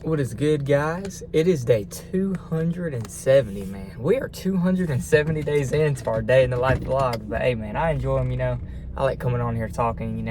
What is good, guys? It is day 270, man. We are 270 days into our day in the life vlog. But hey, man, I enjoy them, I like coming on here talking,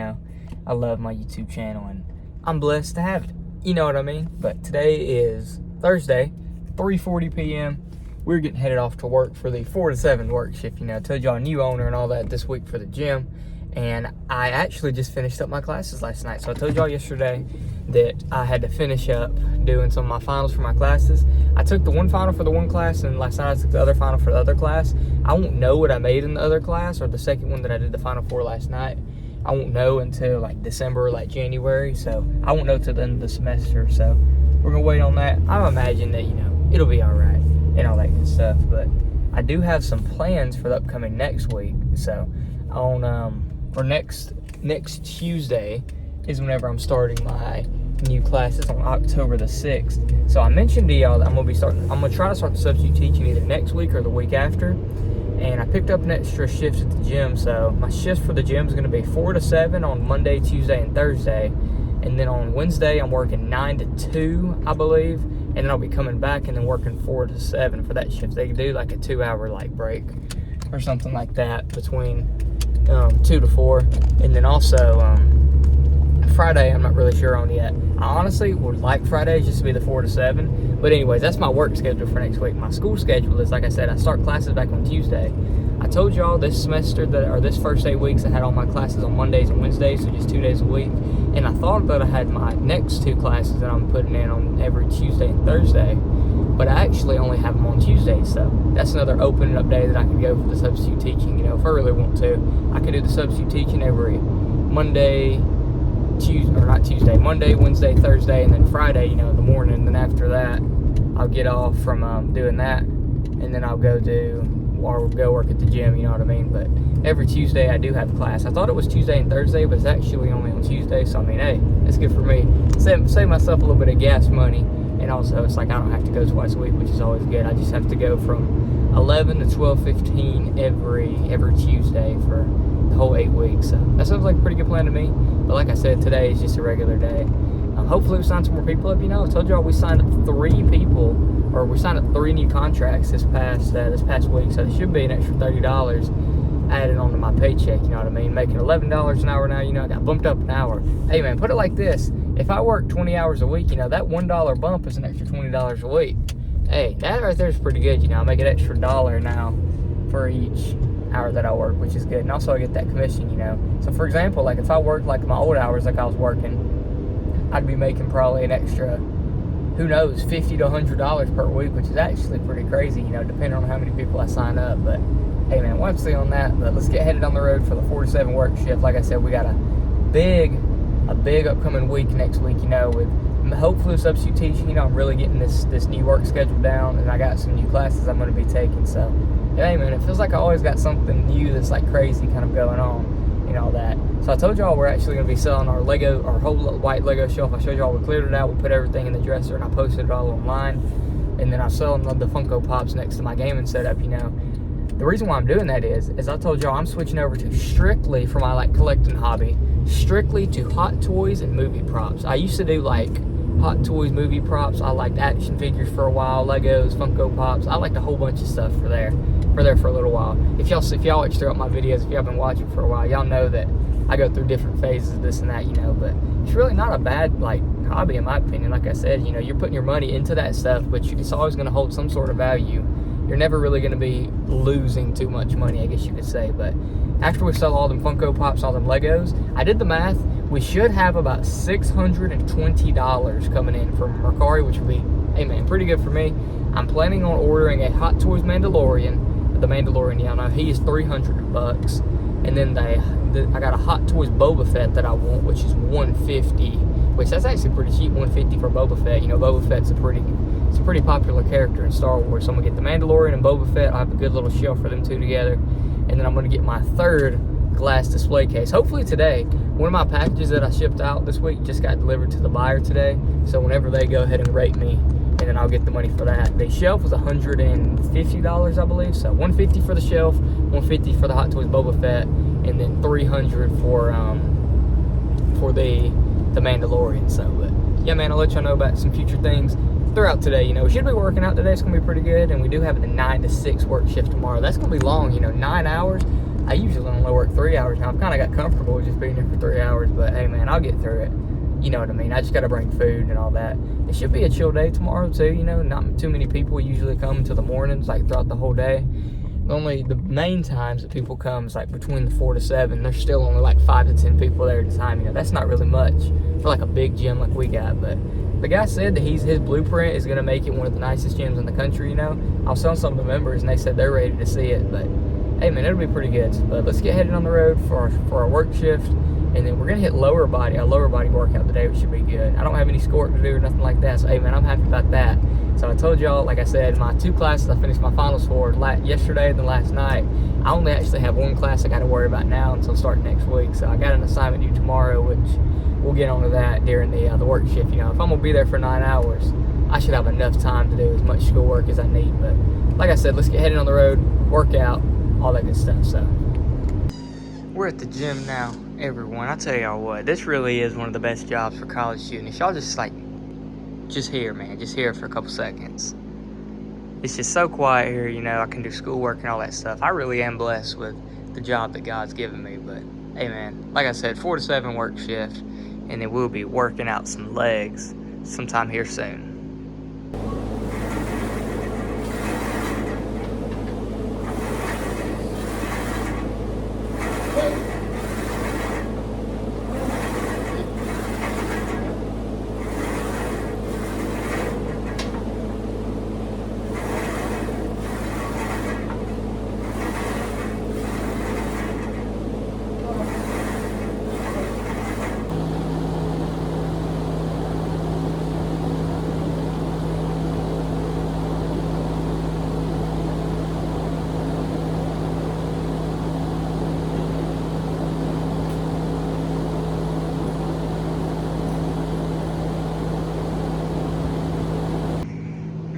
I love my YouTube channel and I'm blessed to have it. You know what I mean? But today is Thursday, 3:40 p.m. We're getting headed off to work for the 4 to 7 work shift. I told y'all new owner and all that this week for the gym. And I actually just finished up my classes last night. So I told y'all yesterday that I had to finish up doing some of my finals for my classes. I took the one final for the one class, and last night I took the other final for the other class. I won't know what I made in the other class, or the second one that I did the final for last night. I won't know until like December or like January, so I won't know till the end of the semester. So we're gonna wait on that. I imagine that it'll be all right and all that good stuff. But I do have some plans for the upcoming next week. So on next Tuesday is whenever I'm starting my new classes on October the 6th. So I mentioned to y'all that I'm gonna try to start the substitute teaching either next week or the week after. And I picked up an extra shift at the gym, so my shift for the gym is gonna be 4 to 7 on Monday, Tuesday, and Thursday. And then on Wednesday, I'm working 9 to 2, I believe. And then I'll be coming back and then working 4 to 7 for that shift. They can do like a 2-hour break or something like that between 2 to 4. And then also Friday, I'm not really sure on yet. I honestly would like Fridays just to be the 4 to 7. But anyways, that's my work schedule for next week. My school schedule is, like I said, I start classes back on Tuesday. I told y'all this semester this first 8 weeks I had all my classes on Mondays and Wednesdays, so just 2 days a week. And I thought that I had my next 2 classes that I'm putting in on every Tuesday and Thursday. But I actually only have them on Tuesdays, so that's another opening up day that I can go for the substitute teaching. If I really want to, I could do the substitute teaching every Monday, Monday, Wednesday, Thursday, and then Friday, in the morning. And then after that, I'll get off from doing that, and then I'll go work at the gym, you know what I mean? But every Tuesday I do have class. I thought it was Tuesday and Thursday, but it's actually only on Tuesday. So I mean, hey, that's good for me. Save myself a little bit of gas money, and also it's like I don't have to go twice a week, which is always good. I just have to go from 11 to 12:15 every Tuesday for the whole 8 weeks. So that sounds like a pretty good plan to me. But like I said, today is just a regular day. Hopefully we sign some more people up. I told y'all we signed up 3 people, or we signed up 3 new contracts this past week. So there should be an extra $30 added onto my paycheck. You know what I mean? Making $11 an hour now. I got bumped up an hour. Hey man, put it like this: if I work 20 hours a week, that $1 bump is an extra $20 a week. Hey, that right there is pretty good. I make an extra $1 now for each hour that I work, which is good. And also I get that commission. So for example, if I work my old hours like I was working, I'd be making probably an extra, who knows, $50 to $100 per week, which is actually pretty crazy, depending on how many people I sign up. But hey man, we'll have to see on that. But let's get headed on the road for the 4 to 7 work shift. Like I said, we got a big upcoming week next week, with hopefully substitute teaching. I'm really getting this new work schedule down, and I got some new classes I'm going to be taking. So hey man, it feels like I always got something new that's crazy kind of going on and all that. So I told y'all we're actually going to be selling our whole white Lego shelf. I showed y'all we cleared it out, we put everything in the dresser, and I posted it all online. And then I'm selling the Funko Pops next to my gaming setup. The reason why I'm doing that is I told y'all I'm switching over to strictly, for my collecting hobby, strictly to hot toys and movie props. I used to do hot toys, movie props. I liked action figures for a while, Legos, Funko Pops. I liked a whole bunch of stuff for there for a little while. If y'all watch throughout my videos, if y'all been watching for a while, y'all know that I go through different phases of this and that, but it's really not a bad hobby in my opinion. Like I said, you're putting your money into that stuff, but it's always going to hold some sort of value. You're never really going to be losing too much money, I guess you could say. But after we sell all them Funko Pops, all them Legos, I did the math. We should have about $620 coming in from Mercari, which would be, hey man, pretty good for me. I'm planning on ordering a Hot Toys Mandalorian. The Mandalorian, y'all know, he is $300. And then I got a Hot Toys Boba Fett that I want, which is $150, which that's actually pretty cheap, $150 for Boba Fett. Boba Fett's a pretty popular character in Star Wars. So I'm gonna get the Mandalorian and Boba Fett. I have a good little shelf for them 2 together. And then I'm gonna get my 3rd glass display case, hopefully today. One of my packages that I shipped out this week just got delivered to the buyer today. So whenever they go ahead and rate me, and then I'll get the money for that. The shelf was $150, I believe. So $150 for the shelf, $150 for the Hot Toys Boba Fett, and then $300 for the Mandalorian. So, but yeah, man, I'll let y'all know about some future things throughout today. You know, we should be working out today. It's going to be pretty good. And we do have a 9 to 6 work shift tomorrow. That's going to be long, you know, 9 hours. I usually only work 3 hours now. I've kind of got comfortable with just being here for 3 hours. But, hey, man, I'll get through it. You know what I mean? I just got to bring food and all that. It should be a chill day tomorrow, too. You know, not too many people usually come until the mornings, like throughout the whole day. Only the main times that people come is like between the 4 to 7. There's still only like 5 to 10 people there at a time. You know, that's not really much for like a big gym like we got. But the guy said that his blueprint is gonna make it one of the nicest gyms in the country. You know, I was telling some of the members and they said they're ready to see it. But hey, man, it'll be pretty good. But let's get headed on the road for our work shift, and then we're gonna hit a lower body workout today, which should be good. I don't have any squat to do or nothing like that. So hey, man, I'm happy about that. So I told y'all, like I said, my 2 classes I finished my finals for yesterday and then last night. I only actually have 1 class I got to worry about now until starting next week. So I got an assignment due tomorrow, which we'll get onto that during the work shift. You know, if I'm gonna be there for 9 hours, I should have enough time to do as much schoolwork as I need. But like I said, let's get headed on the road, work out, all that good stuff. So we're at the gym now, everyone. I tell y'all what, this really is one of the best jobs for college students. Y'all just here, man. Just here for a couple seconds. It's just so quiet here, you know. I can do schoolwork and all that stuff. I really am blessed with the job that God's given me. But, hey, man, like I said, 4 to 7 work shift. And then we'll be working out some legs sometime here soon.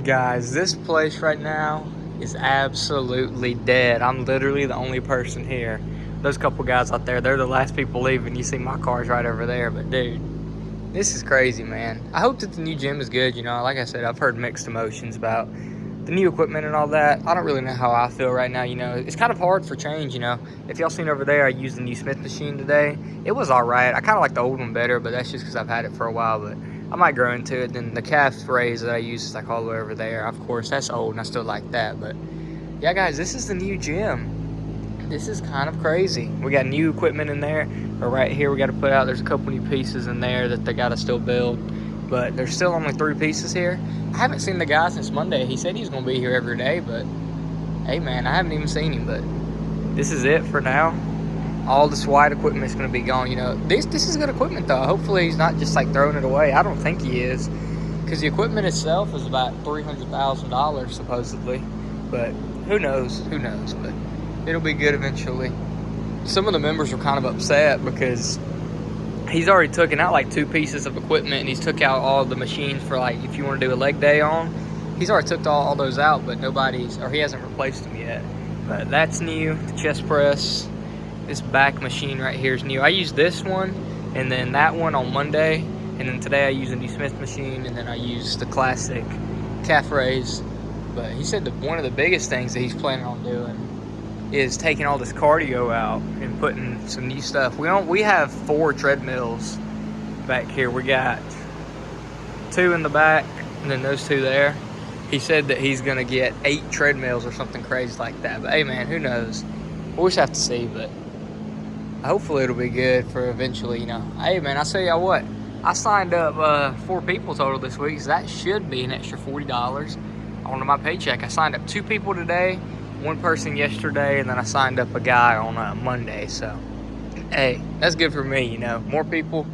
Guys, this place right now is absolutely dead. I'm literally the only person here. Those couple guys out there, they're the last people leaving. You see my car's right over there, but dude, this is crazy, man. I hope that the new gym is good. You know, like I said, I've heard mixed emotions about the new equipment and all that. I don't really know how I feel right now. You know, it's kind of hard for change, you know. If y'all seen over there, I used the new Smith machine today. It was all right. I kind of like the old one better, but that's just because I've had it for a while. But I might grow into it. Then the calf raise that I use is like all the way over there. Of course, that's old and I still like that. But yeah, guys, this is the new gym. This is kind of crazy. We got new equipment in there. But right here, we got to put out, there's a couple new pieces in there that they got to still build. But there's still only 3 pieces here. I haven't seen the guy since Monday. He said he's going to be here every day. But hey, man, I haven't even seen him. But this is it for now. All this white equipment is going to be gone. You know, this is good equipment, though. Hopefully he's not just like throwing it away. I don't think he is, because the equipment itself is about $300,000 supposedly. But who knows? Who knows? But it'll be good eventually. Some of the members were kind of upset because he's already taken out like 2 pieces of equipment, and he's took out all the machines for like if you want to do a leg day on. He's already took all those out, but he hasn't replaced them yet. But that's new. The chest press. This back machine right here is new. I used this one and then that one on Monday, and then today I used a new Smith machine, and then I used the classic calf raise. But he said that one of the biggest things that he's planning on doing is taking all this cardio out and putting some new stuff. We have 4 treadmills back here. We got 2 in the back and then those 2 there. He said that he's gonna get 8 treadmills or something crazy like that. But hey, man, who knows? We'll just have to see. But hopefully it'll be good for eventually, you know. Hey, man, I tell y'all what, I signed up 4 people total this week, so that should be an extra $40 onto my paycheck. I signed up 2 people today, 1 person yesterday, and then I signed up a guy on Monday. So hey, that's good for me, you know. More people,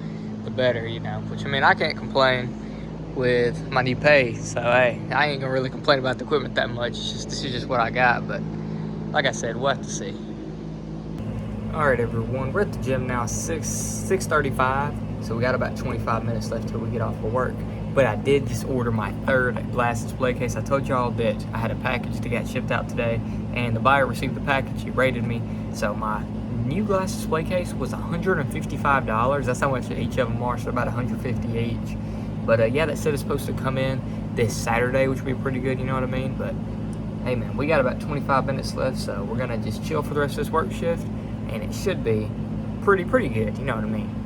the better, you know. Which, I mean, I can't complain with my new pay. So hey, I ain't gonna really complain about the equipment that much. This is just what I got. But like I said, we'll have to see. All right, everyone, we're at the gym now, 6:35, so we got about 25 minutes left till we get off of work. But I did just order my 3rd glass display case. I told y'all that I had a package that got shipped out today, and the buyer received the package. He rated me, so my new glass display case was $155. That's how much each of them are, so about $150 each. But yeah, that set is supposed to come in this Saturday, which would be pretty good, you know what I mean? But hey man, we got about 25 minutes left, so we're gonna just chill for the rest of this work shift, and it should be pretty good, you know what I mean?